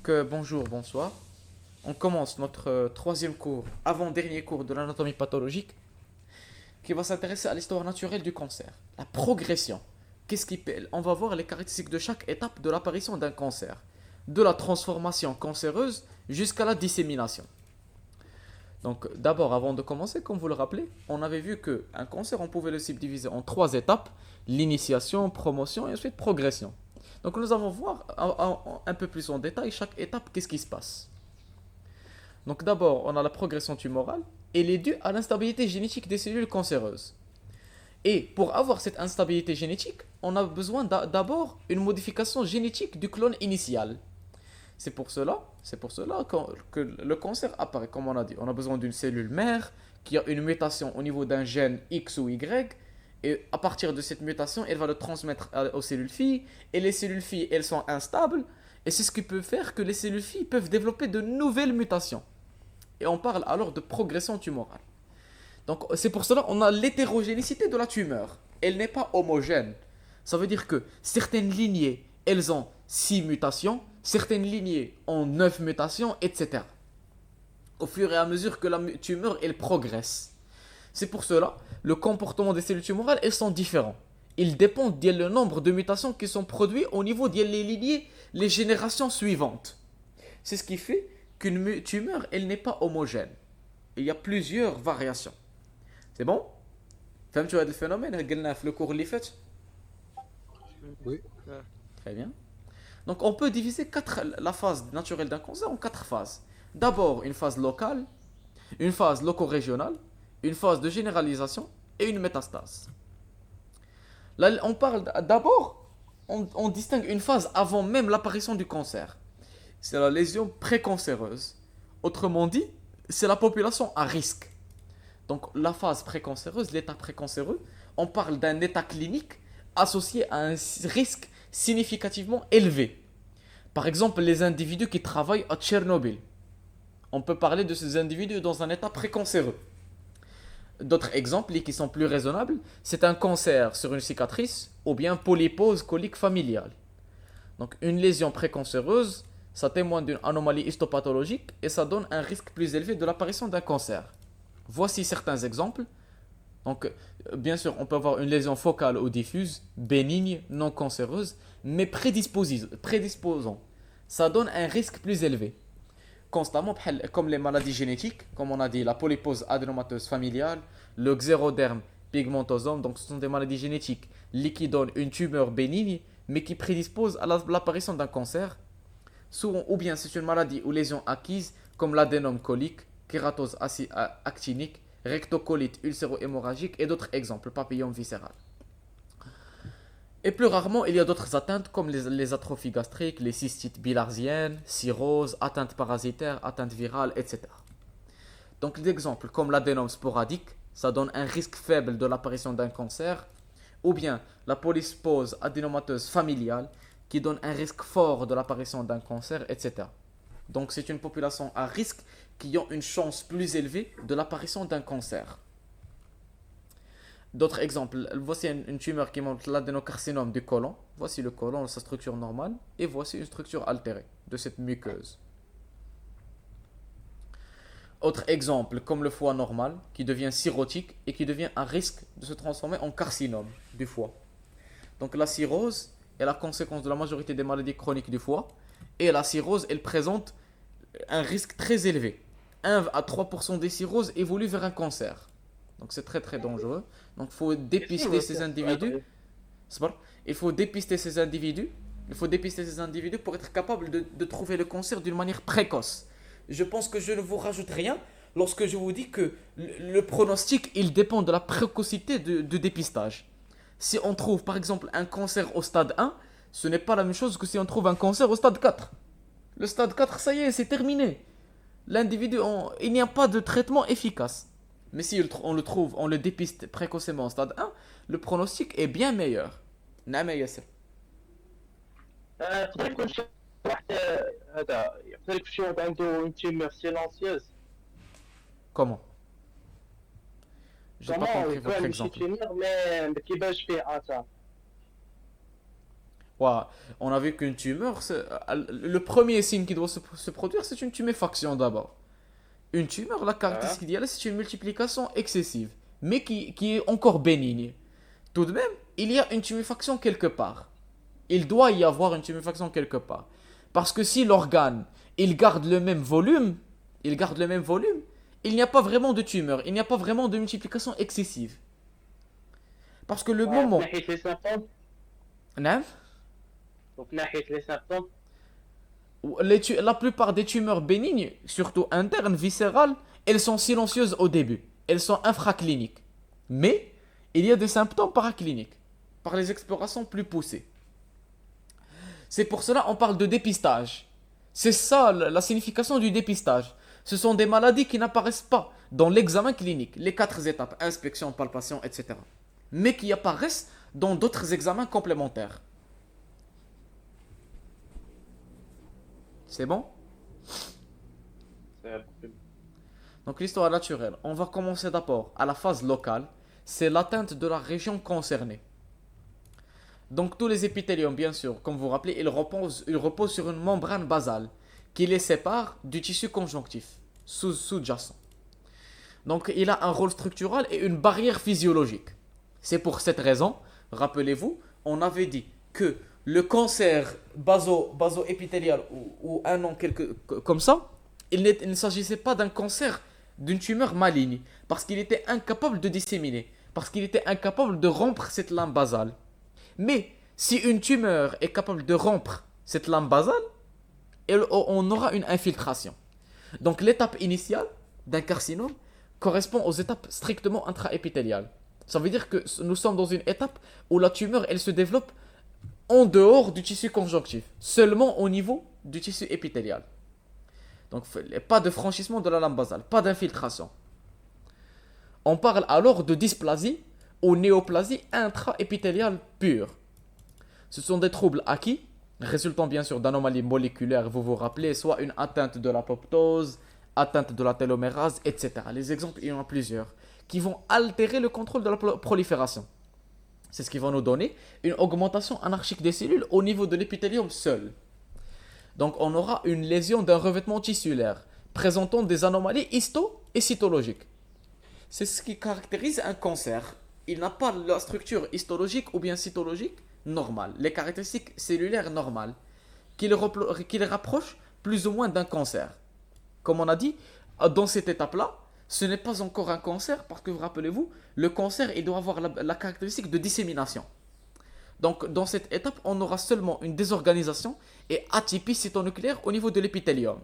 Bonjour, bonsoir. On commence notre troisième cours, avant-dernier cours de l'anatomie pathologique, qui va s'intéresser à l'histoire naturelle du cancer. La progression. On va voir les caractéristiques de chaque étape de l'apparition d'un cancer, de la transformation cancéreuse jusqu'à la dissémination. Donc, d'abord, avant de commencer, comme vous le rappelez, on avait vu qu'un cancer, on pouvait le subdiviser en trois étapes: l'initiation, promotion et ensuite progression. Donc, nous allons voir un peu plus en détail chaque étape, qu'est-ce qui se passe. Donc d'abord, on a la progression tumorale. Elle est due à l'instabilité génétique des cellules cancéreuses. Et pour avoir cette instabilité génétique, on a besoin d'abord une modification génétique du clone initial. C'est pour cela que le cancer apparaît, comme on a dit. On a besoin d'une cellule mère qui a une mutation au niveau d'un gène X ou Y. Et à partir de cette mutation, elle va le transmettre aux cellules filles. Et les cellules filles, elles sont instables. Et c'est ce qui peut faire que les cellules filles peuvent développer de nouvelles mutations. Et on parle alors de progression tumorale. Donc c'est pour cela qu'on a l'hétérogénéité de la tumeur. Elle n'est pas homogène. Ça veut dire que certaines lignées, elles ont 6 mutations, certaines lignées ont 9 mutations, etc. Au fur et à mesure que la tumeur, elle progresse. C'est pour cela, le comportement des cellules tumorales, elles sont différents. Ils dépendent du nombre de mutations qui sont produites au niveau des lignées, les générations suivantes. C'est ce qui fait qu'une tumeur, elle n'est pas homogène. Il y a plusieurs variations. C'est bon? فهمتوا هذا الفينومين قلناه في le cours اللي فات. Oui. Très bien. Donc on peut diviser la phase naturelle d'un cancer en quatre phases. D'abord une phase locale, une phase loco-régionale, une phase de généralisation et une métastase. Là, on parle d'abord, on distingue une phase avant même l'apparition du cancer. C'est la lésion précancéreuse. Autrement dit, c'est la population à risque. Donc la phase précancéreuse, l'état précancéreux, on parle d'un état clinique associé à un risque significativement élevé. Par exemple, les individus qui travaillent à Tchernobyl. On peut parler de ces individus dans un état précancéreux. D'autres exemples qui sont plus raisonnables, c'est un cancer sur une cicatrice ou bien polypose colique familiale. Donc une lésion précancéreuse, ça témoigne d'une anomalie histopathologique et ça donne un risque plus élevé de l'apparition d'un cancer. Voici certains exemples. Donc, bien sûr, on peut avoir une lésion focale ou diffuse, bénigne, non cancéreuse, mais prédisposant. Ça donne un risque plus élevé. Constamment, comme les maladies génétiques, comme on a dit, la polypose adénomateuse familiale, le xéroderme pigmentosum, donc ce sont des maladies génétiques qui donnent une tumeur bénigne, mais qui prédisposent à l'apparition d'un cancer. Souvent, ou bien c'est une maladie ou lésion acquise, comme l'adénome colique, kératose actinique, rectocolite ulcéro-hémorragique et d'autres exemples, papillome viscéral. Et plus rarement, il y a d'autres atteintes comme les atrophies gastriques, les cystites bilarziennes, cirrhose, atteintes parasitaires, atteintes virales, etc. Donc des exemples comme l'adénome sporadique, ça donne un risque faible de l'apparition d'un cancer, ou bien la polypose adénomateuse familiale, qui donne un risque fort de l'apparition d'un cancer, etc. Donc c'est une population à risque qui ont une chance plus élevée de l'apparition d'un cancer. D'autres exemples, voici une tumeur qui montre l'adénocarcinome du côlon. Voici le côlon, sa structure normale, et voici une structure altérée de cette muqueuse. Autre exemple, comme le foie normal, qui devient cirrhotique et qui devient à risque de se transformer en carcinome du foie. Donc la cirrhose est la conséquence de la majorité des maladies chroniques du foie, et la cirrhose, elle présente un risque très élevé. 1 à 3% des cirrhoses évoluent vers un cancer. Donc c'est très très dangereux. Donc il faut dépister ces individus. Il faut dépister ces individus. Il faut dépister ces individus pour être capable de trouver le cancer d'une manière précoce. Je pense que je ne vous rajoute rien lorsque je vous dis que le pronostic, il dépend de la précocité de dépistage. Si on trouve par exemple un cancer au stade 1, ce n'est pas la même chose que si on trouve un cancer au stade 4. Le stade 4, ça y est, c'est terminé. Il n'y a pas de traitement efficace. Mais si on le trouve, on le dépiste précocement au stade 1, le pronostic est bien meilleur. نعم يا ياسر. يقدر يكون شي واحد هذا يقدر يكون شي واحد عنده اون تيمور سيلونسيوز. Comment? J'ai pas كومون compris يكون votre عنده شي exemple. تيمور مي ما كيبانش فيه اثار. Ouah, on a vu qu'une tumeur, le premier signe qui doit se produire, c'est une tuméfaction d'abord. Une tumeur, la اه caractéristique d'IALS, c'est une multiplication excessive, mais qui est encore bénigne. Tout de même, il y a une tuméfaction quelque part. Il doit y avoir une tuméfaction quelque part. Parce que si l'organe, il garde le même volume, il garde le même volume, il n'y a pas vraiment de tumeur, il n'y a pas vraiment de multiplication excessive. Parce que le وفي moment... ناحية لي سيمبتوم Non. وفي ناحية لي سيمبتوم La plupart des tumeurs bénignes, surtout internes, viscérales, elles sont silencieuses au début. Elles sont infracliniques. Mais il y a des symptômes paracliniques, par les explorations plus poussées. C'est pour cela qu'on parle de dépistage. C'est ça la signification du dépistage. Ce sont des maladies qui n'apparaissent pas dans l'examen clinique, les 4 étapes, inspection, palpation, etc. Mais qui apparaissent dans d'autres examens complémentaires. C'est bon? Donc l'histoire naturelle, on va commencer d'abord à la phase locale, c'est l'atteinte de la région concernée. Donc tous les épithéliums, bien sûr, comme vous vous rappelez, ils reposent sur une membrane basale qui les sépare du tissu conjonctif, sous-jacent. Donc il a un rôle structural et une barrière physiologique. C'est pour cette raison, rappelez-vous, on avait dit que le cancer baso-épithélial ou un nom comme ça, il ne s'agissait pas d'un cancer, d'une tumeur maligne, parce qu'il était incapable de disséminer, parce qu'il était incapable de rompre cette lame basale. Mais si une tumeur est capable de rompre cette lame basale, on aura une infiltration. Donc l'étape initiale d'un carcinome correspond aux étapes strictement intraépithéliales. Ça veut dire que nous sommes dans une étape où la tumeur, elle se développe en dehors du tissu conjonctif, seulement au niveau du tissu épithélial. Donc pas de franchissement de la lame basale, pas d'infiltration. On parle alors de dysplasie ou néoplasie intraépithéliale pure. Ce sont des troubles acquis, résultant bien sûr d'anomalies moléculaires, vous vous rappelez, soit une atteinte de l'apoptose, atteinte de la télomérase, etc. Les exemples, il y en a plusieurs, qui vont altérer le contrôle de la prolifération. C'est ce qui va nous donner une augmentation anarchique des cellules au niveau de l'épithélium seul. Donc on aura une lésion d'un revêtement tissulaire, présentant des anomalies histo- et cytologiques. C'est ce qui caractérise un cancer. Il n'a pas la structure histologique ou bien cytologique normale, les caractéristiques cellulaires normales, qui les rapprochent plus ou moins d'un cancer. Comme on a dit, dans cette étape-là, ce n'est pas encore un cancer parce que, vous rappelez-vous, le cancer, il doit avoir la caractéristique de dissémination. Donc, dans cette étape, on aura seulement une désorganisation et atypie cytonucléaire au niveau de l'épithélium.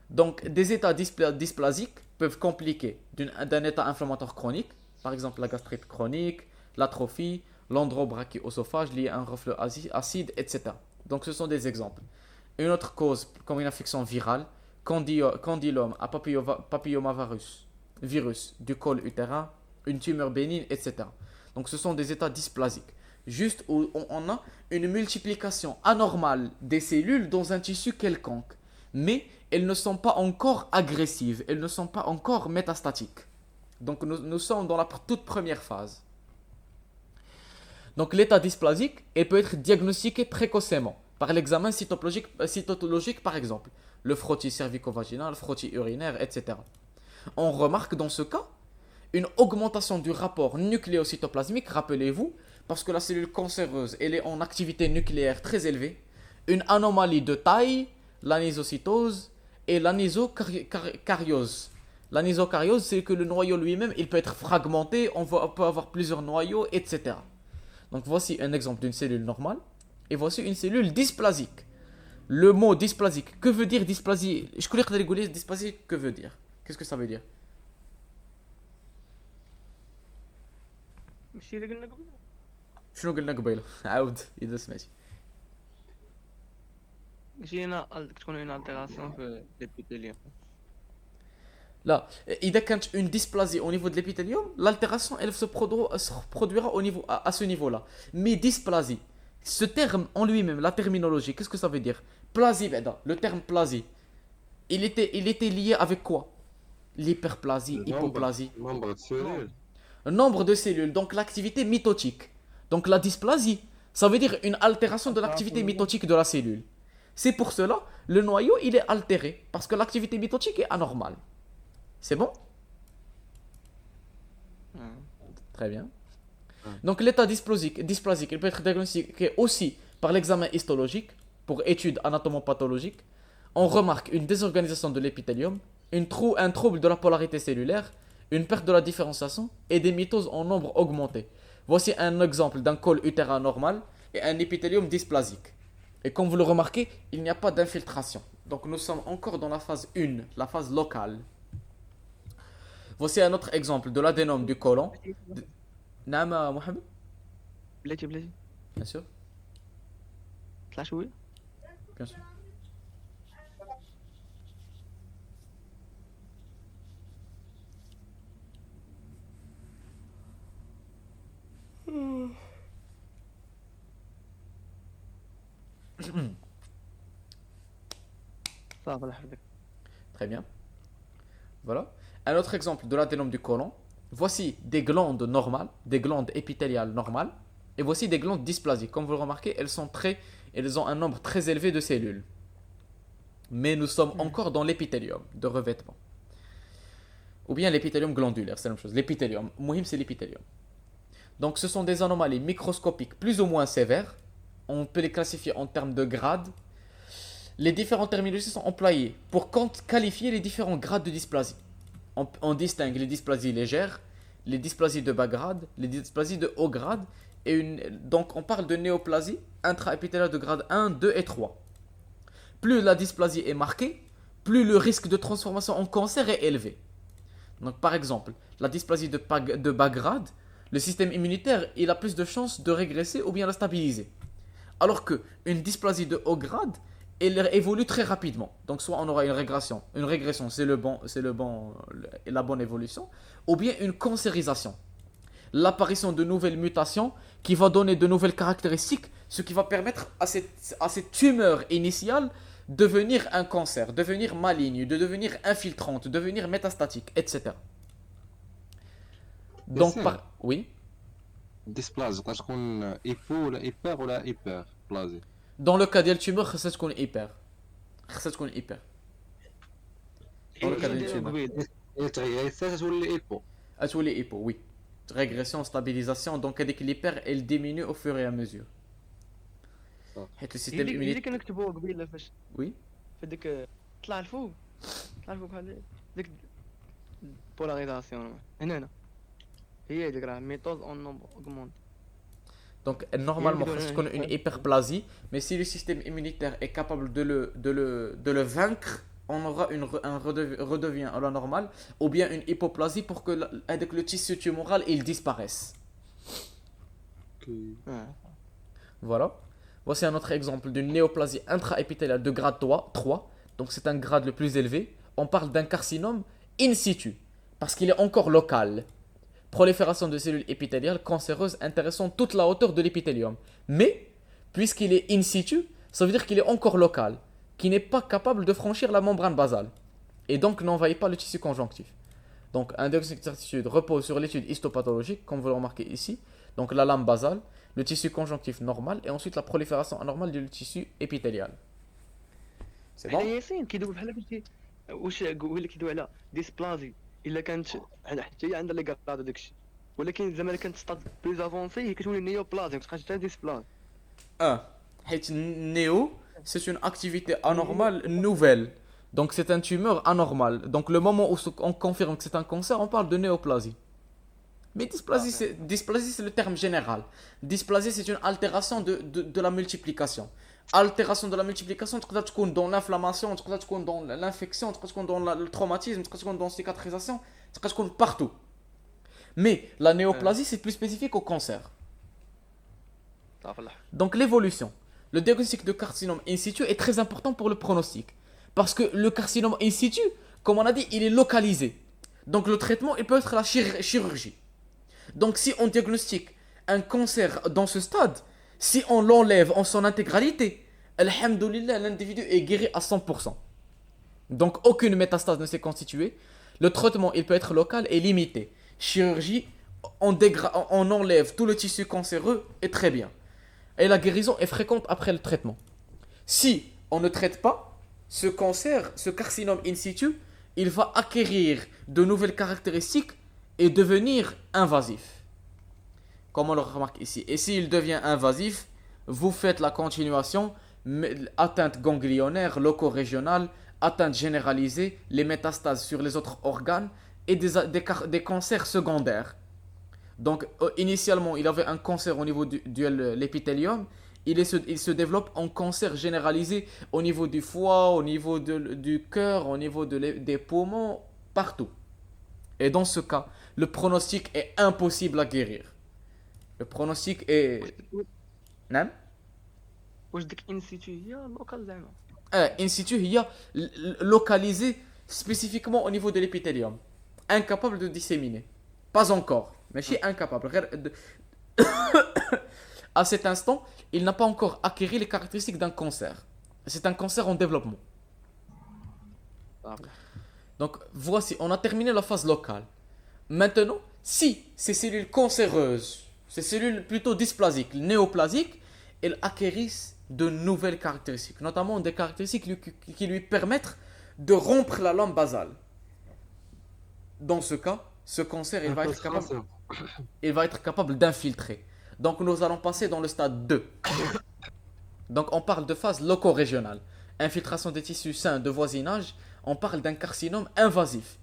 Donc, des états dysplasiques peuvent compliquer d'un état inflammatoire chronique, par exemple la gastrite chronique, l'atrophie, l'androbrachiosophage lié à un reflux acide, etc. Donc, ce sont des exemples. Une autre cause, comme une infection virale, condylome à papillomavirus, virus du col utérin, une tumeur bénigne, etc. Donc, ce sont des états dysplasiques. Juste où on a une multiplication anormale des cellules dans un tissu quelconque. Mais elles ne sont pas encore agressives, elles ne sont pas encore métastatiques. Donc nous sommes dans la toute première phase. Donc l'état dysplasique, il peut être diagnostiqué précocement par l'examen cytologique par exemple, le frottis cervico-vaginal, le frottis urinaire, etc. On remarque dans ce cas une augmentation du rapport nucléocytoplasmique, rappelez-vous, parce que la cellule cancéreuse, elle est en activité nucléaire très élevée, une anomalie de taille, l'anisocytose et l'anisocariose. L'anisocariose, c'est que le noyau lui-même, il peut être fragmenté, peut avoir plusieurs noyaux, etc. Donc voici un exemple d'une cellule normale, et voici une cellule dysplasique. Le mot dysplasique, que veut dire dysplasie? Je connais que rigoler, dysplasie, que veut dire? Qu'est-ce que ça veut dire? ماشي اللي قلنا قبل شنو قلنا قبيله؟ عاود إذا سمعتي. ماشي تكون هنا التيراسيون في l'épithélium. Là, إذا كانت une dysplasie au niveau de l'épithélium, l'altération elle se produira au niveau, à ce niveau-là. Mais dysplasie, ce terme en lui-même, la terminologie, qu'est-ce que ça veut dire? Plasie, le terme plasie, il était lié avec quoi? L'hyperplasie, hypoplasie. Nombre de cellules. Le nombre de cellules, donc l'activité mitotique. Donc la dysplasie, Ça veut dire une altération de l'activité mitotique de la cellule. C'est pour cela, le noyau, il est altéré, parce que l'activité mitotique est anormale. C'est bon? Très bien. Donc l'état dysplasique, il peut être diagnostiqué aussi par l'examen histologique, pour étude anatomopathologique. On remarque une désorganisation de l'épithélium, un trouble de la polarité cellulaire, une perte de la différenciation et des mitoses en nombre augmenté. Voici un exemple d'un col utérin normal et un épithélium dysplasique. Et comme vous le remarquez, il n'y a pas d'infiltration. Donc nous sommes encore dans la phase 1, la phase locale. Voici un autre exemple de l'adénome du côlon. Nama Mohamed, بلاتي bien sûr, طلع شويه bien sûr. صافي الله يحفظك. Très bien. Voilà. Un autre exemple de l'adénome du côlon. Voici des glandes normales, des glandes épithéliales normales. Et voici des glandes dysplasiques. Comme vous le remarquez, elles ont un nombre très élevé de cellules. Mais nous sommes encore dans l'épithélium de revêtement. Ou bien l'épithélium glandulaire, c'est la même chose. L'épithélium. Mohim, c'est l'épithélium. Donc ce sont des anomalies microscopiques plus ou moins sévères. On peut les classifier en termes de grades. Les différentes terminologies sont employées pour qualifier les différents grades de dysplasie. On distingue les dysplasies légères, les dysplasies de bas grade, les dysplasies de haut grade. Donc on parle de néoplasie intraépithéliale de grade 1, 2 et 3. Plus la dysplasie est marquée, plus le risque de transformation en cancer est élevé. Donc par exemple, la dysplasie de bas grade, le système immunitaire il a plus de chances de régresser ou bien la stabiliser. Alors qu'une dysplasie de haut grade, elle évolue très rapidement. Donc soit on aura une régression c'est la bonne évolution, ou bien une cancérisation. L'apparition de nouvelles mutations qui va donner de nouvelles caractéristiques, ce qui va permettre à cette tumeur initiale de devenir un cancer, devenir maligne, de devenir infiltrante, de devenir métastatique, etc. Donc, oui. ديسبلاز تقدر تكون ايبو ولا ايبر ولا ايبر بلازي Dans le cas ديال التيمور خاصها تكون hyper. خاصها تكون hyper. Dans le cas ديال التيمور. تغيرات تولي ايبو تولي hypo, oui. Régression, stabilisation, donc هذيك l'hyper, elle diminue au fur et à mesure. حيت le هي système اللي immunitaire. كنكتبوها قبيله فاش Oui. في ديك طلع الفوق بحال ديك بولاريزاسيون هنا هي ديك راه ميثود اون نومبر اوغمونت. Donc normalement, خاص تكون une hyperplasie, mais si le système immunitaire est capable de le vaincre, on aura un redevient à la normale, ou bien une hypoplasie pour que avec le tissu tumoral il disparaisse. Voilà. Voici un autre exemple d'une néoplasie intraépithéliale de grade 3. Donc c'est un grade le plus élevé. On parle d'un carcinome in situ, parce qu'il est encore local. Prolifération de cellules épithéliales cancéreuses intéressant toute la hauteur de l'épithélium. Mais, puisqu'il est in situ, ça veut dire qu'il est encore local, qui n'est pas capable de franchir la membrane basale, et donc n'envahit pas le tissu conjonctif. Donc un diagnostic de certitude repose sur l'étude histopathologique, comme vous le remarquez ici, donc la lame basale, le tissu conjonctif normal, et ensuite la prolifération anormale du tissu épithélial. C'est حنا bon? ياسين كيدوي بحال فاش واش هو اللي كيدوي على ديسبلازي الا كانت حتى هي عندها لي كراد داكشي ولكن زعما الا كانت ستاد بلوز افونسي هي كتولي نيوبلازي ما تبقاش حتى ديسبلاز. 1. حيت néo, c'est une activité anormale nouvelle. Donc c'est un tumeur anormal. Donc le moment où on confirme que c'est un cancer, on parle de néoplasie. Mais dysplasie, c'est le terme général. Dysplasie, c'est une altération de la multiplication. Altération de la multiplication, تقدر تكون dans l'inflammation, تقدر تكون dans l'infection, تقدر تكون dans le traumatisme, تقدر تكون dans la cicatrisation, تقدر تكون partout. Mais la néoplasie, c'est plus spécifique au cancer. صافي الله. Donc l'évolution. Le diagnostic de carcinome in situ est très important pour le pronostic. Parce que le carcinome in situ, comme on a dit, il est localisé. Donc le traitement, il peut être la chirurgie. Donc si on diagnostique un cancer dans ce stade, si on l'enlève en son intégralité, alhamdoulilah, l'individu est guéri à 100%. Donc aucune métastase ne s'est constituée. Le traitement, il peut être local et limité. Chirurgie, on enlève tout le tissu cancéreux et très bien. et la guérison est fréquente après le traitement. Si on ne traite pas, ce cancer, ce carcinome in situ, il va acquérir de nouvelles caractéristiques et devenir invasif. Comme on le remarque ici. Et s'il devient invasif, vous faites la continuation, atteinte ganglionnaire, loco-régionale, atteinte généralisée, les métastases sur les autres organes et des cancers secondaires. Donc, initialement, il avait un cancer au niveau de l'épithélium. Il se développe en cancer généralisé au niveau du foie, au niveau du cœur, au niveau des poumons, partout. Et dans ce cas, le pronostic est impossible à guérir. Le pronostic est... Non? واش ديك ان سيتو هي لوكال زعما In situ, il y a localisé spécifiquement au niveau de l'épithélium. Incapable de disséminer. Pas encore, mais je suis incapable. À cet instant, il n'a pas encore acquis les caractéristiques d'un cancer. C'est un cancer en développement. Donc voici, on a terminé la phase locale. Maintenant, si ces cellules cancéreuses, ces cellules plutôt dysplasiques, néoplasiques, elles acquérissent de nouvelles caractéristiques, notamment des caractéristiques qui lui permettent de rompre la lame basale. Dans ce cas, ce cancer, il va être capable d'infiltrer. Donc nous allons passer dans le stade 2. Donc on parle de phase loco-régionale. Infiltration des tissus sains de voisinage, on parle d'un carcinome invasif.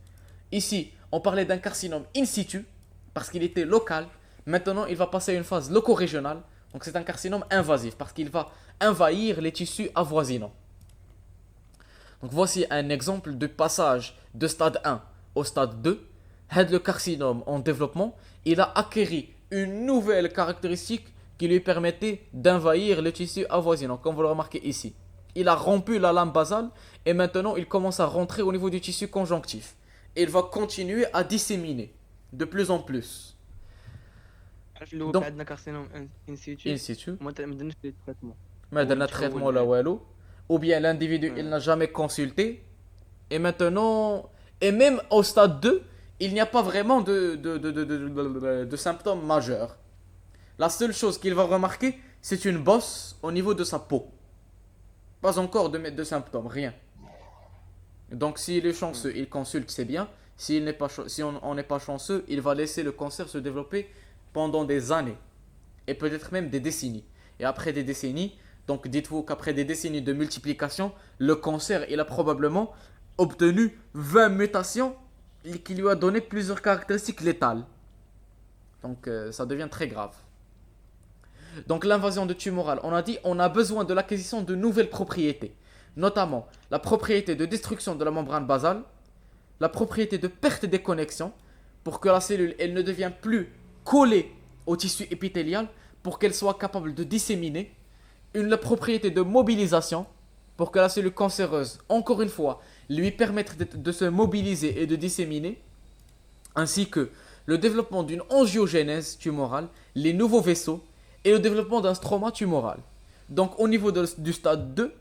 Ici, on parlait d'un carcinome in situ, parce qu'il était local. Maintenant, il va passer à une phase loco-régionale. Donc c'est un carcinome invasif, parce qu'il va envahir les tissus avoisinants. Donc voici un exemple de passage de stade 1 au stade 2. Le carcinome en développement, il a acquis une nouvelle caractéristique qui lui permettait d'envahir le tissu avoisinant, comme vous le remarquez ici. Il a rompu la lame basale et maintenant il commence à rentrer au niveau du tissu conjonctif. Et il va continuer à disséminer de plus en plus. عارف اللي هو Donc- عندنا كارسينوم ان سيتو In situ, ما درناش لي تريتمون mais dans le traitement là, walou, ou bien l'individu il n'a jamais consulté et maintenant, et même au stade 2, il n'y a pas vraiment de symptômes majeurs. La seule chose qu'il va remarquer, c'est une bosse au niveau de sa peau. Pas encore de symptômes, rien. Donc s'il est chanceux, il consulte, c'est bien. Si on n'est pas chanceux, il va laisser le cancer se développer pendant des années. Et peut-être même des décennies. Et après des décennies, donc dites-vous qu'après des décennies de multiplication, le cancer, il a probablement obtenu 20 mutations qui lui a donné plusieurs caractéristiques létales. Donc ça devient très grave. Donc l'invasion de tumorale, on a dit on a besoin de l'acquisition de nouvelles propriétés, notamment la propriété de destruction de la membrane basale, la propriété de perte des connexions, pour que la cellule elle ne devienne plus collée au tissu épithélial, pour qu'elle soit capable de disséminer, la propriété de mobilisation, pour que la cellule cancéreuse, encore une fois, lui permette de se mobiliser et de disséminer, ainsi que le développement d'une angiogénèse tumorale, les nouveaux vaisseaux, et le développement d'un stroma tumoral. Donc au niveau du stade 2,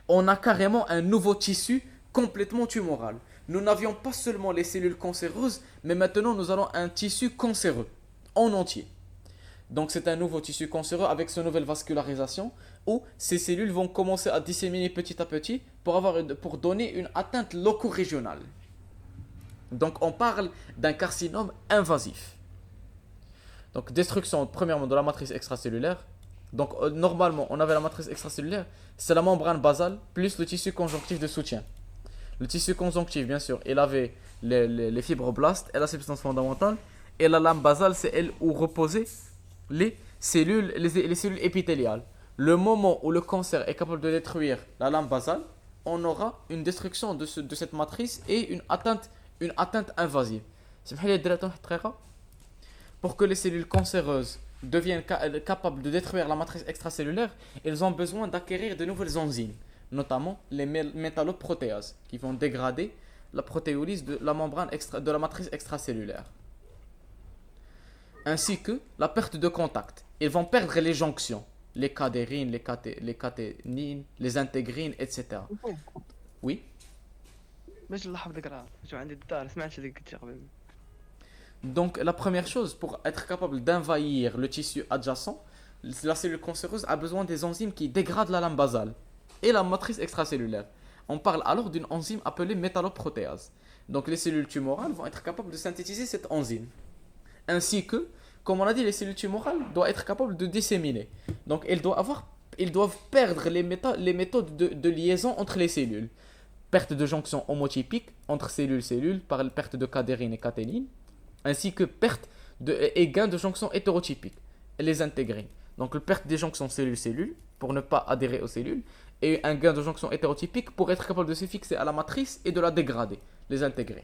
on a carrément un nouveau tissu complètement tumoral. Nous n'avions pas seulement les cellules cancéreuses, mais maintenant nous avons un tissu cancéreux en entier. Donc c'est un nouveau tissu cancéreux avec cette nouvelle vascularisation où ces cellules vont commencer à disséminer petit à petit pour donner une atteinte loco-régionale. Donc on parle d'un carcinome invasif. Donc destruction premièrement de la matrice extracellulaire. Donc normalement on avait la matrice extracellulaire, c'est la membrane basale plus le tissu conjonctif de soutien. Le tissu conjonctif bien sûr, il avait les fibroblastes et la substance fondamentale. Et la lame basale c'est elle où reposaient les cellules épithéliales. Le moment où le cancer est capable de détruire la lame basale, on aura une destruction de cette matrice et une atteinte invasive. Pour que les cellules cancéreuses deviennent capables de détruire la matrice extracellulaire, elles ont besoin d'acquérir de nouvelles enzymes, notamment les métalloprotéases, qui vont dégrader la protéolyse de la membrane de la matrice extracellulaire. Ainsi que la perte de contact. Ils vont perdre les jonctions, les cadérines, les caténines, les intégrines, etc. Oui. باش نلاحظ ديك راه شو عندي الدار سمعت هذيك قلتي قبل Donc la première chose, pour être capable d'envahir le tissu adjacent, la cellule cancéreuse a besoin des enzymes qui dégradent la lame basale et la matrice extracellulaire. On parle alors d'une enzyme appelée métalloprotéase. Donc les cellules tumorales vont être capables de synthétiser cette enzyme. Ainsi que, comme on a dit, les cellules tumorales doivent être capables de disséminer. Donc ils doivent perdre les méthodes de liaison entre les cellules. Perte de jonction homotypique entre cellules-cellules par la perte de cadérine et caténine, ainsi que et gain de jonction hétérotypique, les intégrines. Donc la perte des jonctions cellule-cellule pour ne pas adhérer aux cellules, et un gain de jonction hétérotypique pour être capable de se fixer à la matrice et de la dégrader, les intégrines.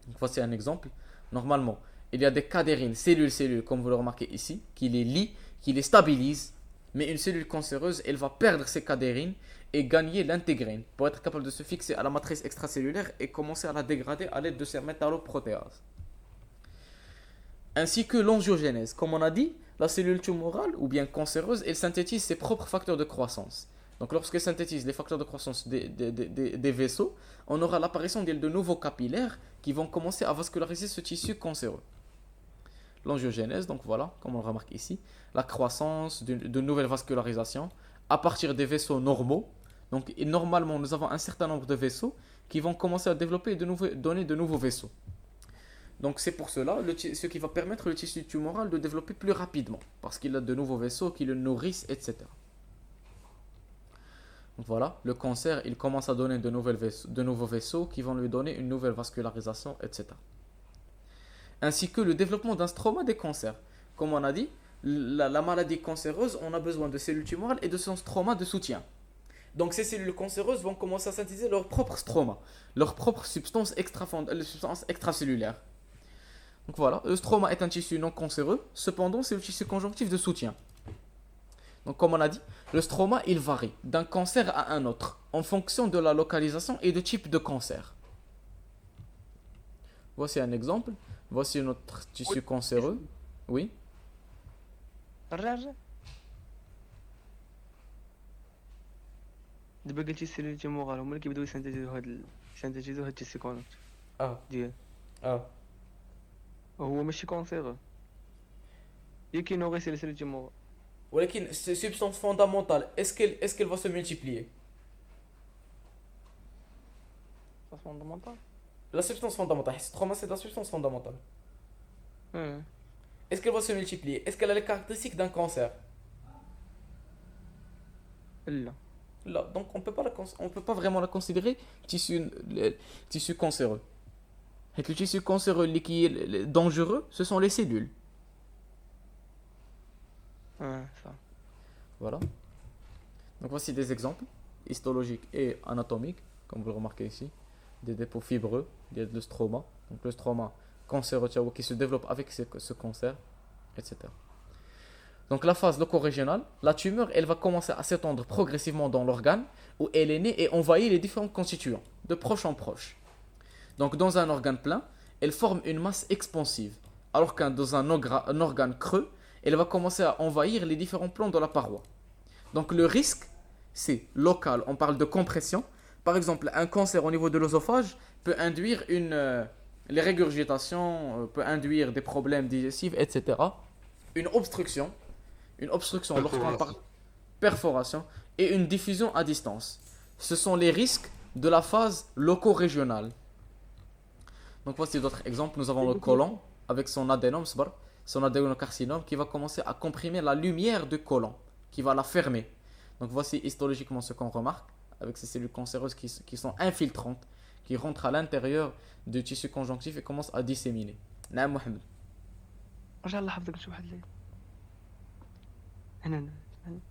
Donc voici un exemple. Normalement, il y a des cadérines cellule-cellule, comme vous le remarquez ici, qui les lient, qui les stabilisent. Mais une cellule cancéreuse, elle va perdre ses cadérines et gagner l'intégrine pour être capable de se fixer à la matrice extracellulaire et commencer à la dégrader à l'aide de ces métalloprotéases. Ainsi que l'angiogénèse. Comme on a dit, la cellule tumorale ou bien cancéreuse, elle synthétise ses propres facteurs de croissance. Donc lorsqu'elle synthétise les facteurs de croissance des vaisseaux, on aura l'apparition de nouveaux capillaires qui vont commencer à vasculariser ce tissu cancéreux. L'angiogénèse, donc voilà, comme on le remarque ici, la croissance de nouvelles vascularisations à partir des vaisseaux normaux. Donc normalement, nous avons un certain nombre de vaisseaux qui vont commencer à développer et donner de nouveaux vaisseaux. Donc c'est pour cela, ce qui va permettre le tissu tumoral de développer plus rapidement, parce qu'il a de nouveaux vaisseaux qui le nourrissent, etc. Donc voilà, le cancer, il commence à donner de nouveaux vaisseaux qui vont lui donner une nouvelle vascularisation, etc. Ainsi que le développement d'un stroma des cancers. Comme on a dit, la maladie cancéreuse, on a besoin de cellules tumorales et de son stroma de soutien. Donc ces cellules cancéreuses vont commencer à synthétiser leur propre stroma, leur propre substance extracellulaire. Donc voilà, le stroma est un tissu non cancéreux, cependant c'est le tissu conjonctif de soutien. Donc comme on a dit, le stroma il varie d'un cancer à un autre en fonction de la localisation et du type de cancer. Voici un exemple. Voici notre tissu cancéreux. Oui. الراجع دابا قلتي السيلول تيموغال هما اللي كيبداو يسانتيزيو هاد التيسيكونات ديال هو ماشي كونسيغ هي كينوغي سيلول تيموغال ولكن substance fondamentale, est-ce qu'elle va se multiplier? فوندامونتال La substance fondamentale, le stroma c'est la substance fondamentale. Est-ce qu'elle va se multiplier? Est-ce qu'elle a les caractéristiques d'un cancer? لا Là, donc on peut pas vraiment la considérer tissu cancéreux. Et le tissu cancéreux qui est dangereux, ce sont les cellules. صح Voilà. Donc voici des exemples histologiques et anatomiques, comme vous le remarquez ici. Des dépôts fibreux, il y a le stroma. Donc le stroma cancéreux qui se développe avec ce cancer, etc. Donc la phase loco-régionale, la tumeur, elle va commencer à s'étendre progressivement dans l'organe où elle est née et envahit les différents constituants, de proche en proche. Donc dans un organe plein, elle forme une masse expansive, alors que dans un organe creux, elle va commencer à envahir les différents plans de la paroi. Donc le risque, c'est local, on parle de compression. Par exemple, un cancer au niveau de l'œsophage peut induire les régurgitations, peut induire des problèmes digestifs, etc. Une obstruction lorsqu'on parle perforation et une diffusion à distance. Ce sont les risques de la phase loco-régionale. Donc voici d'autres exemples. Nous avons le côlon avec son adénocarcinome qui va commencer à comprimer la lumière du côlon, qui va la fermer. Donc voici histologiquement ce qu'on remarque avec ces cellules cancéreuses qui sont infiltrantes, qui rentrent à l'intérieur du tissu conjonctif et commencent à disséminer. نعم محمد. رجع نلاحظ لك شي واحد اللي هنا هذيك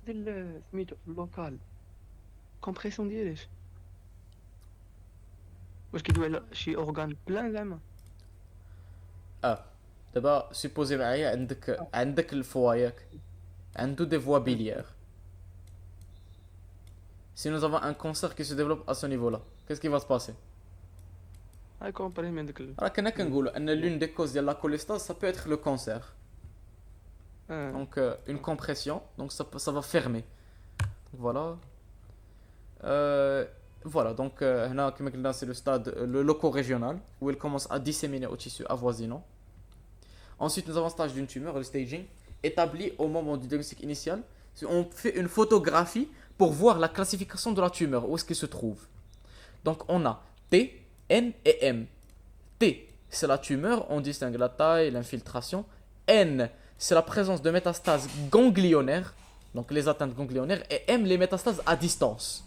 ديال سميتو اللوكال كومبريسيون ديالاش واش كيدوي على شي اورغان بلان زعما دابا سيبوزي معايا عندك الفوا ياك عنده des voies biliaires. Si nous avons un cancer qui se développe à ce niveau-là, qu'est-ce qui va se passer? هاي كومباري من ديك Alors, l'une des causes de la cholestase, ça peut être le cancer. اه Donc, une compression, donc ça va fermer. Donc, voilà. Voilà, donc, هنا كما قلنا, c'est le stade, le loco-régional, où elle commence à disséminer au tissu avoisinant. Ensuite, nous avons le stage d'une tumeur, le staging, établi au moment du diagnostic initial. On fait une photographie pour voir la classification de la tumeur, où est-ce qu'elle se trouve. Donc, on a T, N et M. T, c'est la tumeur, on distingue la taille, l'infiltration. N, c'est la présence de métastases ganglionnaires, donc les atteintes ganglionnaires. Et M, les métastases à distance.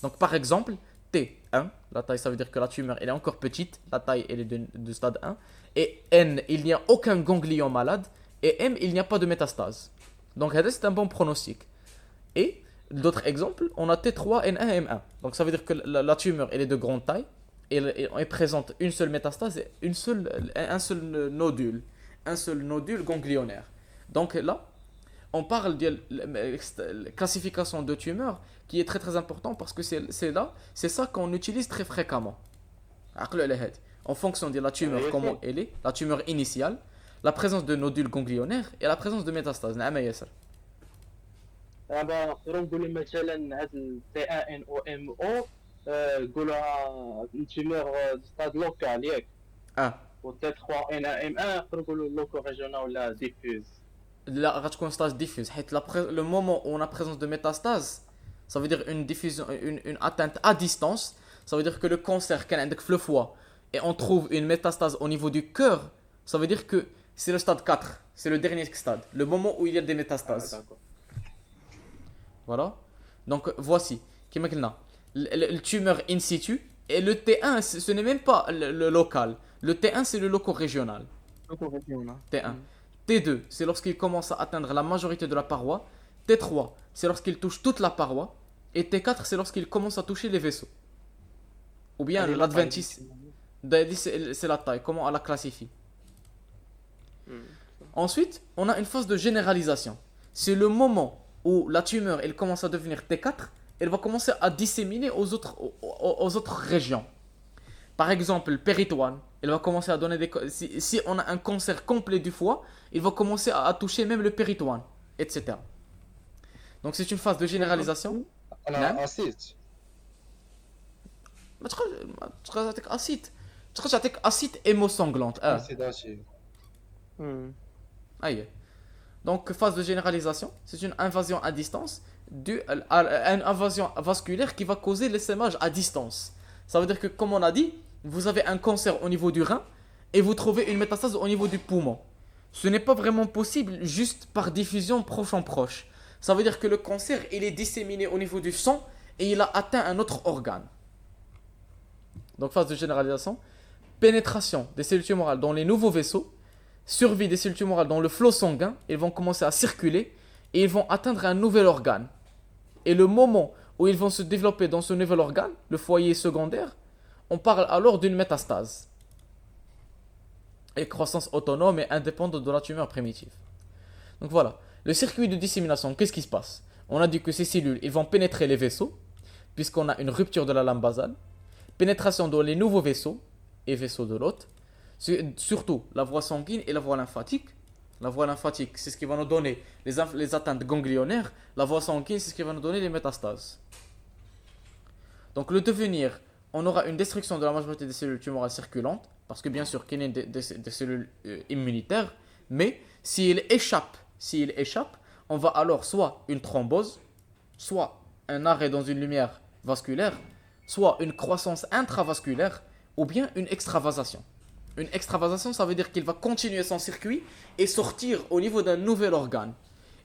Donc, par exemple, T1, la taille, ça veut dire que la tumeur, elle est encore petite, la taille, elle est de stade 1. Et N, il n'y a aucun ganglion malade. Et M, il n'y a pas de métastase. Donc, c'est un bon pronostic. Et d'autres exemples, on a T3, N1, M1. Donc, ça veut dire que la tumeur, elle est de grande taille. Et elle présente une seule métastase et un seul nodule. Un seul nodule ganglionnaire. Donc là, on parle de la classification de tumeurs qui est très très important parce que c'est ça qu'on utilise très fréquemment. En fonction de la tumeur, comment elle est, la tumeur initiale, la présence de nodules ganglionnaires et la présence de métastases. دابا نقدروا نقولوا مثلا هاد تي ان ان او ام او نقولوها تيمور ستاد لوكال ياك Ah, و تي 3 ان ام ان نقدروا نقولوا لوكو ريجيونال ولا ديفيوز. là, غتكون stage diffuse. Le moment où on a présence de métastases, ça veut dire une diffusion, une atteinte à distance. Ça veut dire que le cancer qu'il y a dans le foie et on trouve une métastase au niveau du cœur, ça veut dire que c'est le stade 4. C'est le dernier stade. Le moment où il y a des métastases. Voilà. Donc voici. Le tumeur in situ. Et le T1, ce n'est même pas le local. Le T1, c'est le loco-régional. T1. T2, c'est lorsqu'il commence à atteindre la majorité de la paroi. T3, c'est lorsqu'il touche toute la paroi. Et T4, c'est lorsqu'il commence à toucher les vaisseaux. Ou bien l'adventice. C'est la taille. Comment on la classifie. Ensuite, on a une phase de généralisation. C'est le moment où la tumeur elle commence à devenir T4. Elle va commencer à disséminer aux autres régions. Par exemple, le péritoine, elle va commencer à donner des... Si on a un cancer complet du foie, il va commencer à toucher même le péritoine, etc. Donc c'est une phase de généralisation. انا اسيت ما تقدر تعطيك اسيد تقدر تعطيك اسيد émosanglante. اسيت هادشي Aïe. Donc phase de généralisation, c'est une invasion à distance, une invasion vasculaire qui va causer l'essaimage à distance. Ça veut dire que comme on a dit, vous avez un cancer au niveau du rein et vous trouvez une métastase au niveau du poumon. Ce n'est pas vraiment possible juste par diffusion proche en proche. Ça veut dire que le cancer, il est disséminé au niveau du sang et il a atteint un autre organe. Donc phase de généralisation, pénétration des cellules tumorales dans les nouveaux vaisseaux, survie des cellules tumorales dans le flot sanguin, ils vont commencer à circuler et ils vont atteindre un nouvel organe. Et le moment où ils vont se développer dans ce nouvel organe, le foyer secondaire, on parle alors d'une métastase. Et croissance autonome et indépendante de la tumeur primitive. Donc voilà, le circuit de dissémination, qu'est-ce qui se passe? On a dit que ces cellules, ils vont pénétrer les vaisseaux, puisqu'on a une rupture de la lame basale, pénétration dans les nouveaux vaisseaux et vaisseaux de l'hôte, surtout la voie sanguine et la voie lymphatique. La voie lymphatique, c'est ce qui va nous donner les atteintes ganglionnaires. La voie sanguine, c'est ce qui va nous donner les métastases. Donc le devenir, on aura une destruction de la majorité des cellules tumorales circulantes, parce que bien sûr qu'il y a des cellules immunitaires, mais s'il échappe, on va alors soit une thrombose, soit un arrêt dans une lumière vasculaire, soit une croissance intravasculaire, ou bien une extravasation. Une extravasation, ça veut dire qu'il va continuer son circuit et sortir au niveau d'un nouvel organe.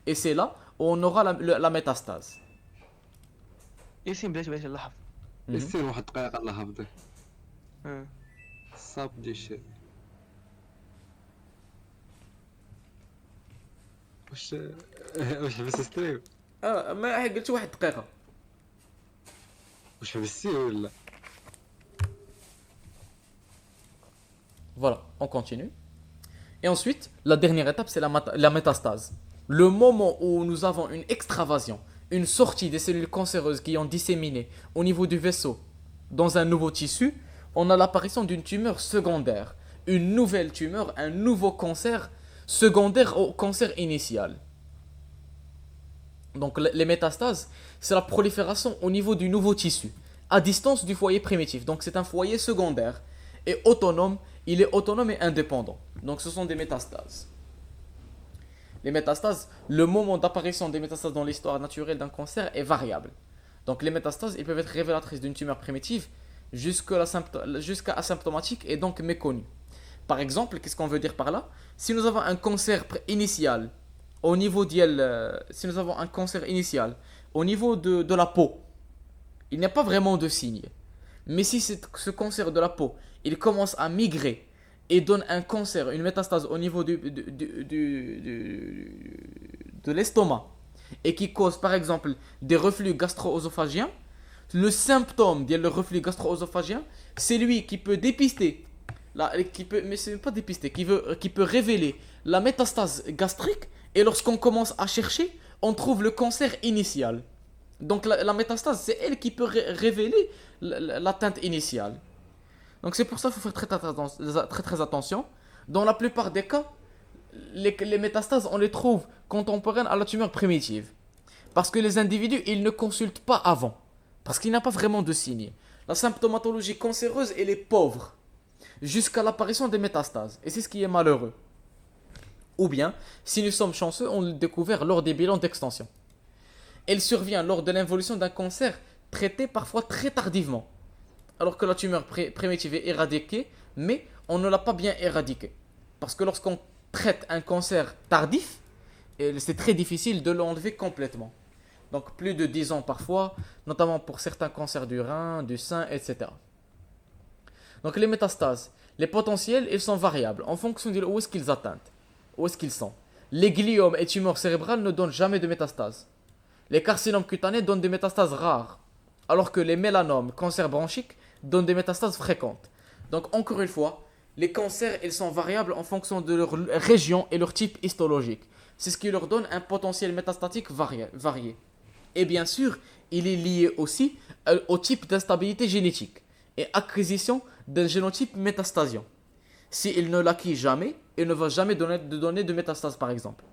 Et c'est là où on aura la métastase. ياسين بلاش اللحظ يصير واحد الدقيقه الله يحفظك اه صاب دي الشيء واش حبس ستريم ما قلت واحد دقيقة. واش حبستي ولا Voilà, on continue. Et ensuite, la dernière étape, c'est la métastase. Le moment où nous avons une extravasion, une sortie des cellules cancéreuses qui ont disséminé au niveau du vaisseau dans un nouveau tissu, on a l'apparition d'une tumeur secondaire, une nouvelle tumeur, un nouveau cancer secondaire au cancer initial. Donc les métastases, c'est la prolifération au niveau du nouveau tissu, à distance du foyer primitif. Donc c'est un foyer secondaire et autonome, il est autonome et indépendant. Donc ce sont des métastases. Les métastases, le moment d'apparition des métastases dans l'histoire naturelle d'un cancer est variable. Donc les métastases, ils peuvent être révélatrices d'une tumeur primitive jusqu'à asymptomatique et donc méconnue. Par exemple, qu'est-ce qu'on veut dire par là? Si nous avons un cancer initial au niveau si nous avons un cancer initial au niveau de la peau, il n'y a pas vraiment de signe. Mais si ce cancer de la peau, il commence à migrer et donne un cancer, une métastase au niveau de l'estomac et qui cause par exemple des reflux gastro-œsophagiens, le symptôme le reflux gastro-œsophagien, c'est lui qui peut dépister, mais c'est pas dépister, qui peut révéler la métastase gastrique et lorsqu'on commence à chercher, on trouve le cancer initial. Donc la métastase, c'est elle qui peut révéler l'atteinte initiale. Donc c'est pour ça qu'il faut faire très attention. Dans la plupart des cas, les métastases, on les trouve contemporaines à la tumeur primitive. Parce que les individus, ils ne consultent pas avant. Parce qu'il n'y a pas vraiment de signes. La symptomatologie cancéreuse, elle est pauvre. Jusqu'à l'apparition des métastases. Et c'est ce qui est malheureux. Ou bien, si nous sommes chanceux, on l'a découvert lors des bilans d'extension. Elle survient lors de l'involution d'un cancer traité parfois très tardivement. Alors que la tumeur primitive est éradiquée, mais on ne l'a pas bien éradiquée. Parce que lorsqu'on traite un cancer tardif, c'est très difficile de l'enlever complètement. Donc plus de 10 ans parfois, notamment pour certains cancers du rein, du sein, etc. Donc les métastases, les potentiels, ils sont variables en fonction de où est-ce qu'ils atteignent, où est-ce qu'ils sont. Les gliomes et tumeurs cérébrales ne donnent jamais de métastases. Les carcinomes cutanés donnent des métastases rares, alors que les mélanomes, cancers bronchiques, donnent des métastases fréquentes. Donc encore une fois, les cancers, ils sont variables en fonction de leur région et leur type histologique. C'est ce qui leur donne un potentiel métastatique varié. Et bien sûr, il est lié aussi au type d'instabilité génétique et acquisition d'un génotype métastasien. S'il ne l'acquit jamais, il ne va jamais donner de métastases par exemple.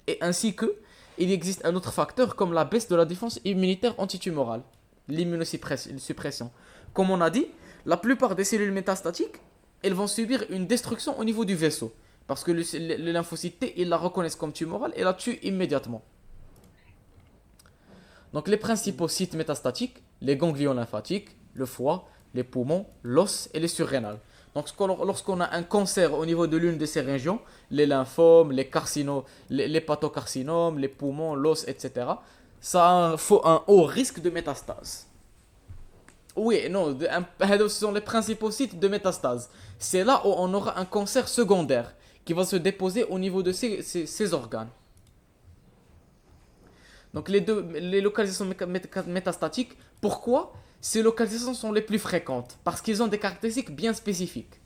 Et ainsi que, il existe un autre facteur comme la baisse de la défense immunitaire antitumorale, l'immunosuppression. Comme on a dit, la plupart des cellules métastatiques, elles vont subir une destruction au niveau du vaisseau. Parce que les lymphocytes T, ils la reconnaissent comme tumorale et la tuent immédiatement. Donc les principaux sites métastatiques, les ganglions lymphatiques, le foie, les poumons, l'os et les surrénales. Donc lorsqu'on a un cancer au niveau de l'une de ces régions, les lymphomes, les hépatocarcinomes, les poumons, l'os, etc., ça a un haut risque de métastase. Oui, non, ce sont les principaux sites de métastase. C'est là où on aura un cancer secondaire qui va se déposer au niveau de ces organes. Donc les localisations métastatiques, pourquoi ces localisations sont les plus fréquentes? Parce qu'ils ont des caractéristiques bien spécifiques.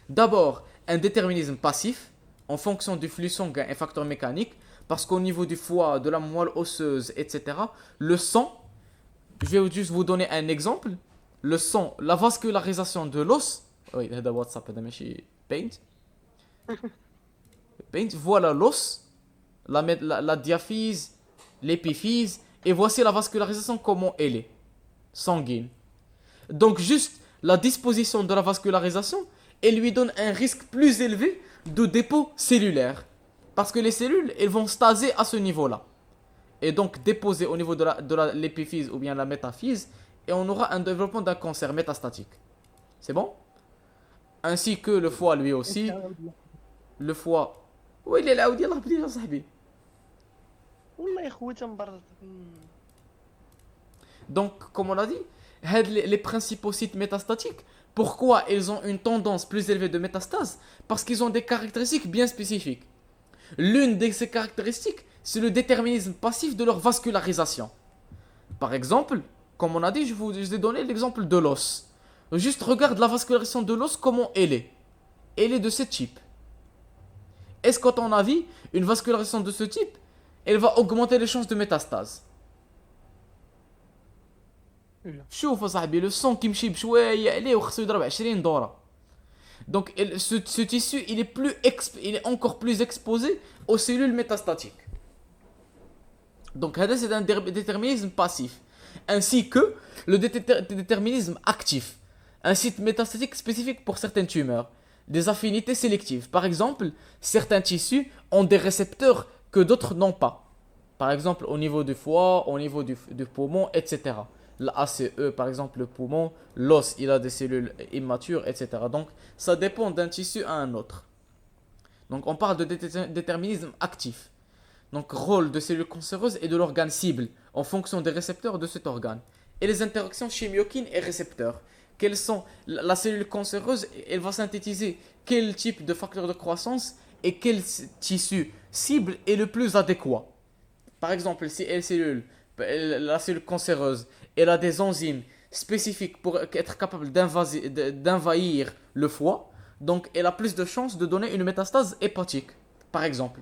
D'abord, un déterminisme passif, en fonction du flux sanguin et facteurs mécaniques, parce qu'au niveau du foie, de la moelle osseuse, etc., le sang, je vais juste vous donner un exemple, le sang, la vascularisation de l'os, oui, هذا WhatsApp هذا ماشي paint, voilà l'os, la diaphyse, l'épiphyse, et voici la vascularisation comment elle est, sanguine. Donc juste la disposition de la vascularisation, elle lui donne un risque plus élevé de dépôt cellulaire. Parce que les cellules, elles vont staser à ce niveau-là. Et donc déposer au niveau de l'épiphyse ou bien la métaphyse, et on aura un développement d'un cancer métastatique. C'est bon? Ainsi que le foie lui aussi. Le foie. Oui, il est là, الله يبدي يا صاحبي. والله يا خويا تنبرد. Donc, comme on a dit, les principaux sites métastatiques, pourquoi ils ont une tendance plus élevée de métastase? Parce qu'ils ont des caractéristiques bien spécifiques. L'une de ces caractéristiques, c'est le déterminisme passif de leur vascularisation. Par exemple, comme on a dit, je vous ai donné l'exemple de l'os. Juste regarde la vascularisation de l'os, comment elle est. Elle est de ce type. Est-ce qu'à ton avis, une vascularisation de ce type, elle va augmenter les chances de métastase? شوف صاحبي لو سون كيمشي بشويه عليه وخصو يضرب 20 دوره. Donc ce tissu il est encore plus exposé aux cellules métastatiques. Donc c'est un déterminisme passif, ainsi que le déterminisme actif, un site métastatique spécifique pour certaines tumeurs, des affinités sélectives. Par exemple, certains tissus ont des récepteurs que d'autres n'ont pas. Par exemple, au niveau du foie, au niveau du poumon, etc. L'ACE, par exemple, le poumon, l'os, il a des cellules immatures, etc. Donc, ça dépend d'un tissu à un autre. Donc, on parle de déterminisme actif. Donc, rôle de cellules cancéreuses et de l'organe cible en fonction des récepteurs de cet organe. Et les interactions chimiokines et récepteurs. Quelles sont la cellule cancéreuse, elle va synthétiser quel type de facteur de croissance et quel tissu cible est le plus adéquat. Par exemple, si la cellule cancéreuse, elle a des enzymes spécifiques pour être capable d'envahir le foie, donc elle a plus de chances de donner une métastase hépatique, par exemple.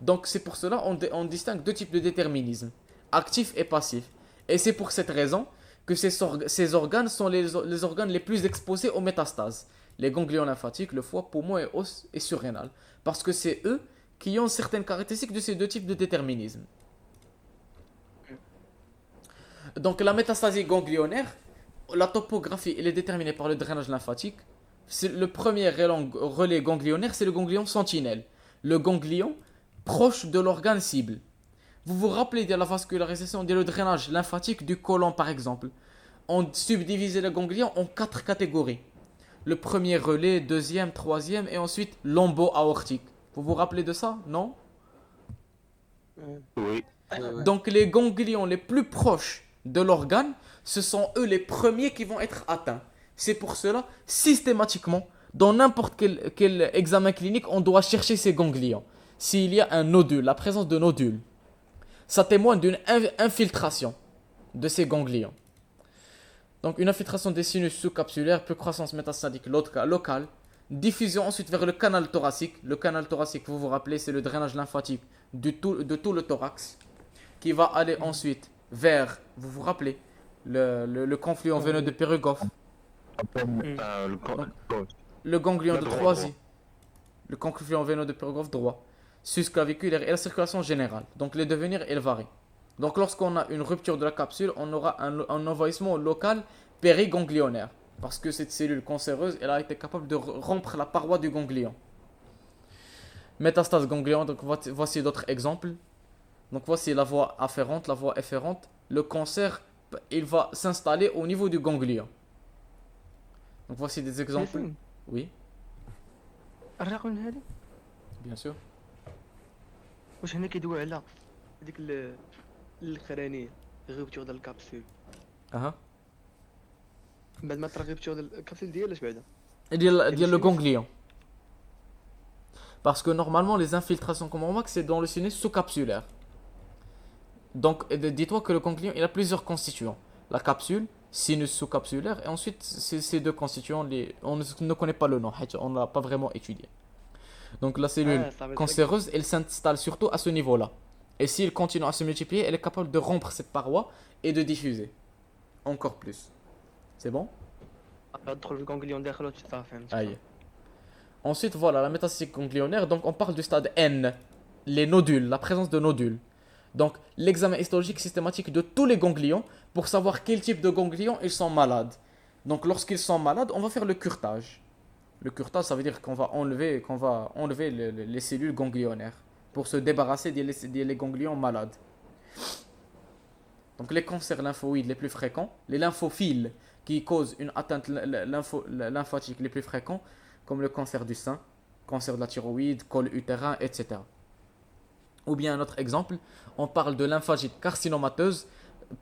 Donc c'est pour cela on distingue deux types de déterminisme, actif et passif. Et c'est pour cette raison que ces organes sont les organes les plus exposés aux métastases. Les ganglions lymphatiques, le foie, poumon et os et surrénal. Parce que c'est eux qui ont certaines caractéristiques de ces deux types de déterminisme. Donc la métastasie ganglionnaire, la topographie elle est déterminée par le drainage lymphatique. Le premier relais ganglionnaire, c'est le ganglion sentinelle. Le ganglion proche de l'organe cible. Vous vous rappelez de la vascularisation, de le drainage lymphatique du côlon par exemple. On subdivisait le ganglion en 4 catégories. Le premier relais, deuxième, troisième et ensuite lombo-aortique. Vous vous rappelez de ça, non? Oui. Donc les ganglions les plus proches de l'organe, ce sont eux les premiers qui vont être atteints. C'est pour cela, systématiquement, dans n'importe quel examen clinique, on doit chercher ces ganglions. S'il y a un nodule, la présence de nodules, ça témoigne d'une infiltration de ces ganglions. Donc une infiltration des sinus sous-capsulaires, peu croissance métastatique locale, diffusion ensuite vers le canal thoracique. Le canal thoracique, vous vous rappelez, c'est le drainage lymphatique de tout le thorax, qui va aller ensuite vers, vous vous rappelez, le confluent veineux de Pérugov, le ganglion de Troisi, le confluent veineux de Pérugov droit, sus-claviculaire et la circulation générale. Donc les devenirs, elles varient. Donc lorsqu'on a une rupture de la capsule, on aura un envahissement local périganglionnaire. Parce que cette cellule cancéreuse, elle a été capable de rompre la paroi du ganglion. Métastase ganglion, donc voici d'autres exemples. Donc voici la voie afférente, la voie efférente. Le cancer, il va s'installer au niveau du ganglion. Donc voici des exemples. Oui, الرقم هذه bien sûr. واش هنا كيدوي على هذيك الخرانيه غيبتور ديال الكابسول Uh-huh. بعد ما طرا غيبتور ديال الكابسول ديالاش بعدا ديال le ganglion. Parce que normalement, les infiltrations, comme on remarque, c'est dans le sinus sous-capsulaire. Donc, dis-toi que le ganglion, il a plusieurs constituants. La capsule, sinus sous-capsulaire, et ensuite, ces deux constituants, on ne connaît pas le nom, on ne l'a pas vraiment étudié. Donc, la cellule cancéreuse, elle s'installe surtout à ce niveau-là. Et s'il continue à se multiplier, elle est capable de rompre cette paroi et de diffuser. Encore plus. C'est bon? تدخل في الكونغليون داخل وتصافي فهمت Aïe. Ensuite, voilà, la métastase ganglionnaire. Donc, on parle du stade N, les nodules, la présence de nodules. Donc, l'examen histologique systématique de tous les ganglions pour savoir quel type de ganglions ils sont malades. Donc, lorsqu'ils sont malades, on va faire le curetage. Le curetage, ça veut dire qu'on va enlever les cellules ganglionnaires pour se débarrasser des ganglions malades. Donc, les cancers lymphoïdes les plus fréquents, les lymphophiles qui causent une atteinte lymphatique les plus fréquents, comme le cancer du sein, cancer de la thyroïde, col utérin, etc. Ou bien un autre exemple, on parle de lymphagite carcinomateuse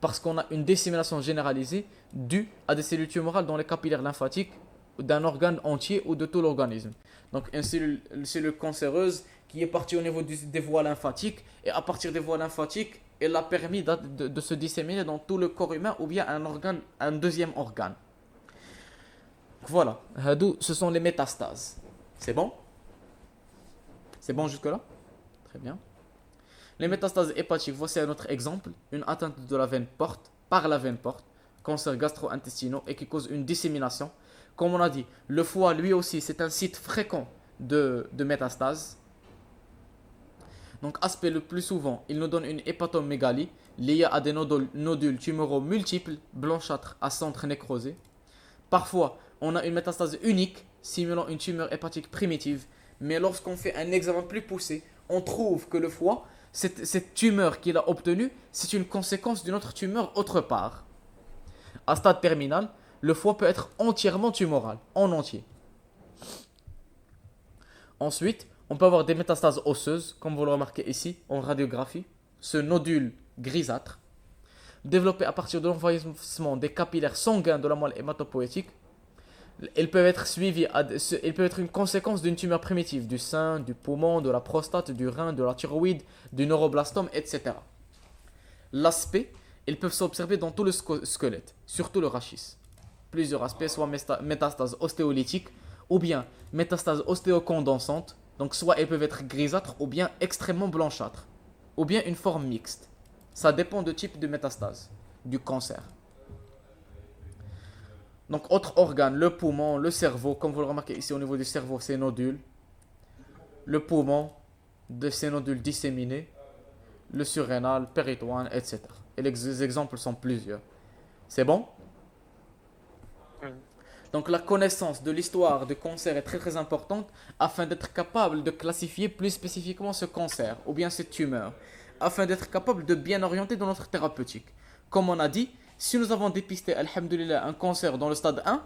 parce qu'on a une dissémination généralisée due à des cellules tumorales dans les capillaires lymphatiques d'un organe entier ou de tout l'organisme. Donc une cellule cancéreuse qui est partie au niveau des voies lymphatiques et à partir des voies lymphatiques, elle a permis de se disséminer dans tout le corps humain ou bien un deuxième organe. Voilà, ce sont les métastases. C'est bon? C'est bon jusque-là? Très bien. Les métastases hépatiques, voici un autre exemple. Une atteinte de la veine porte, par la veine porte, cancers gastro-intestinaux et qui causent une dissémination. Comme on a dit, le foie, lui aussi, c'est un site fréquent de métastases. Donc, aspect le plus souvent, il nous donne une hépatomégalie liée à des nodules tumoraux multiples, blanchâtres à centre nécrosé. Parfois, on a une métastase unique, simulant une tumeur hépatique primitive. Mais lorsqu'on fait un examen plus poussé, on trouve que le foie, cette tumeur qu'il a obtenue, c'est une conséquence d'une autre tumeur autre part. À stade terminal, le foie peut être entièrement tumoral, en entier. Ensuite, on peut avoir des métastases osseuses, comme vous le remarquez ici, en radiographie. Ce nodule grisâtre, développé à partir de l'envahissement des capillaires sanguins de la moelle hématopoïétique. Elles peuvent être suivies, elles peuvent être une conséquence d'une tumeur primitive, du sein, du poumon, de la prostate, du rein, de la thyroïde, du neuroblastome, etc. L'aspect, elles peuvent s'observer dans tout le squelette, surtout le rachis. Plusieurs aspects, soit métastases ostéolytiques, ou bien métastases ostéocondensantes, donc soit elles peuvent être grisâtres, ou bien extrêmement blanchâtres, ou bien une forme mixte. Ça dépend du type de métastase, du cancer. Donc, autres organes, le poumon, le cerveau, comme vous le remarquez ici au niveau du cerveau, ces nodules. Le poumon, de ces nodules disséminés. Le surrénal, péritoine, etc. Et les exemples sont plusieurs. C'est bon? Donc, la connaissance de l'histoire du cancer est très très importante afin d'être capable de classifier plus spécifiquement ce cancer ou bien cette tumeur, afin d'être capable de bien orienter dans notre thérapeutique. Comme on a dit, si nous avons dépisté, alhamdoulilah, un cancer dans le stade 1,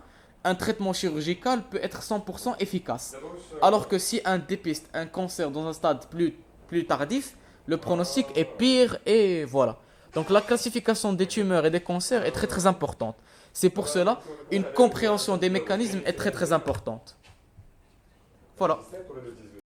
un traitement chirurgical peut être 100% efficace. Alors que si on dépiste un cancer dans un stade plus tardif, le pronostic est pire et voilà. Donc la classification des tumeurs et des cancers est très très importante. C'est pour cela une compréhension des mécanismes est très très importante. Voilà.